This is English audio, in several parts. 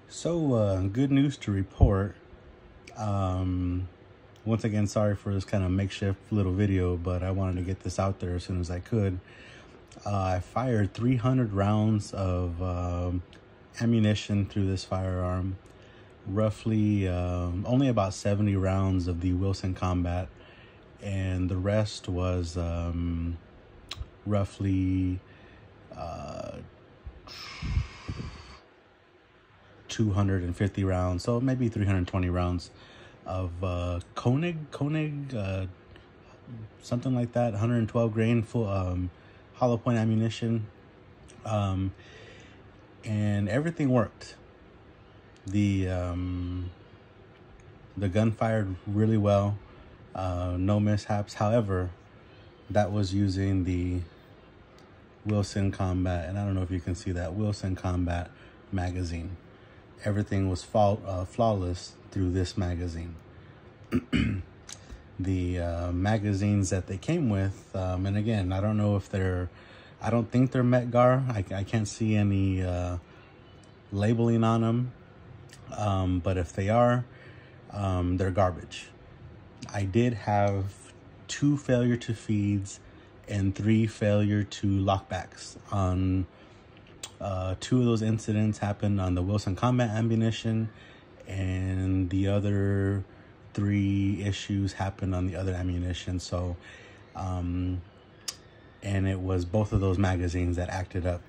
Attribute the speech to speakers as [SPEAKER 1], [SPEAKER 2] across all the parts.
[SPEAKER 1] Good news to report. Um, Once again, sorry for this kind of makeshift little video, but I wanted to get this out there as soon as I could. I fired 300 rounds of ammunition through this firearm. Roughly only about 70 rounds of the Wilson Combat, and the rest was roughly 250 rounds, so maybe 320 rounds of Koenig, something like that, 112 grain full hollow point ammunition, and everything worked. The gun fired really well, no mishaps. However, that was using the Wilson Combat, and I don't know if you can see that Wilson Combat magazine. Everything was flawless through this magazine. The magazines that they came with, and again, I don't know if I don't think they're Metgar. I can't see any labeling on them, but if they are, they're garbage. I did have 2 failure to feeds and 3 failure to lockbacks on 2 of those incidents happened on the Wilson Combat ammunition, and the other 3 issues happened on the other ammunition. So, and it was both of those magazines that acted up.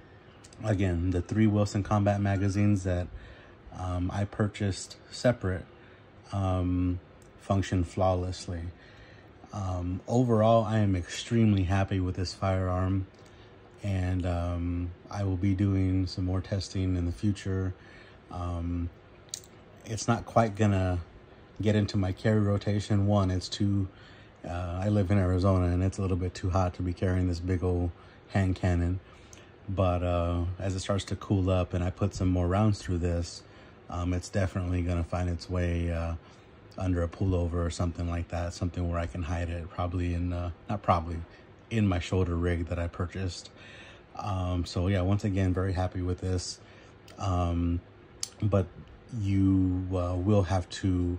[SPEAKER 1] Again, the 3 Wilson Combat magazines that I purchased separate functioned flawlessly. Overall, I am extremely happy with this firearm, and I will be doing some more testing in the future. It's not quite gonna get into my carry rotation. One, it's too I live in Arizona and it's a little bit too hot to be carrying this big old hand cannon, but as it starts to cool up and I put some more rounds through this, it's definitely gonna find its way under a pullover or something like that, something where I can hide it, probably in not probably in my shoulder rig that I purchased. So yeah, once again, very happy with this. But you will have to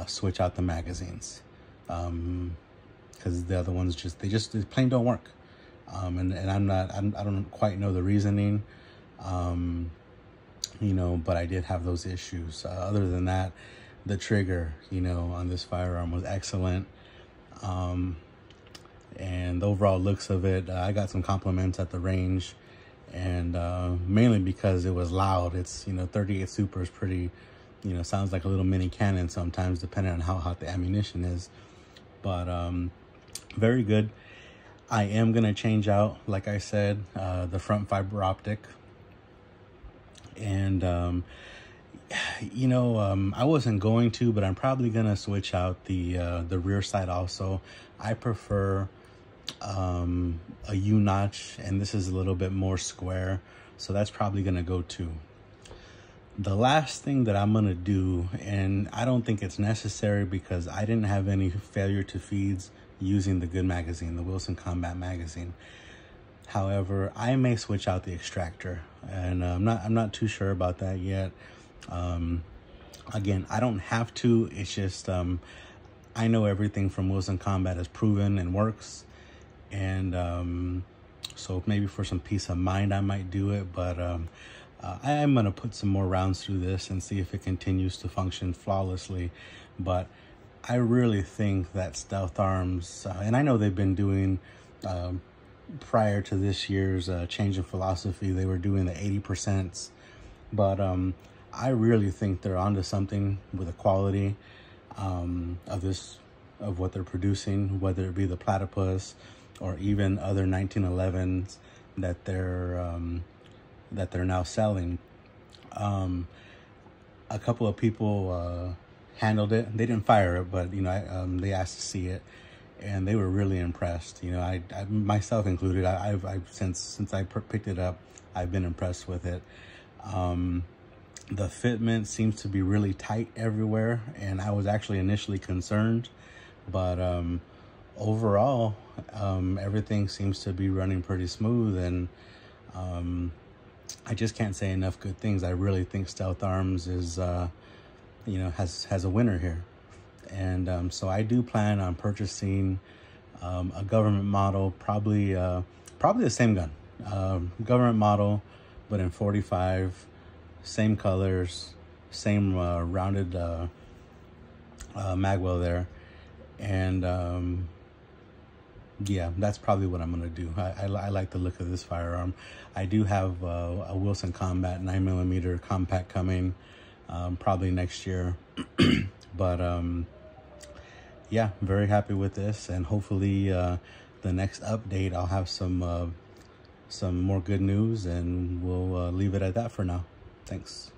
[SPEAKER 1] switch out the magazines, because the other ones they plain don't work. And I don't quite know the reasoning, but I did have those issues. Other than that, the trigger, on this firearm was excellent. And the overall looks of it, I got some compliments at the range, and mainly because it was loud. It's 38 Super is pretty, sounds like a little mini cannon sometimes, depending on how hot the ammunition is. But very good. I am gonna change out, like I said, the front fiber optic, and I wasn't going to, but I'm probably gonna switch out the rear side also. I prefer a U-notch, and this is a little bit more square, so that's probably gonna go too. The last thing that I'm gonna do, and I don't think it's necessary because I didn't have any failure to feeds using the good magazine, the Wilson Combat magazine. However, I may switch out the extractor, and I'm not too sure about that yet. Again, I don't have to. It's just I know everything from Wilson Combat is proven and works, and so maybe for some peace of mind I might do it. But I am gonna put some more rounds through this and see if it continues to function flawlessly. But I really think that Stealth Arms, and I know they've been doing, prior to this year's change in philosophy, they were doing the 80%, but I really think they're onto something with the quality of what they're producing, whether it be the Platypus or even other 1911s that they're now selling. A couple of people handled it. They didn't fire it, but they asked to see it, and they were really impressed. I myself included. I've since I picked it up, I've been impressed with it. The fitment seems to be really tight everywhere, and I was actually initially concerned, but overall, everything seems to be running pretty smooth, and I just can't say enough good things. I really think Stealth Arms is, you know, has a winner here. And so I do plan on purchasing a government model, probably the same gun, government model, but in 45, same colors, same rounded magwell there. And yeah, that's probably what I'm gonna do. I like the look of this firearm. I do have a Wilson Combat 9mm compact coming, probably next year. But yeah, very happy with this, and hopefully the next update I'll have some more good news, and we'll leave it at that for now. Thanks.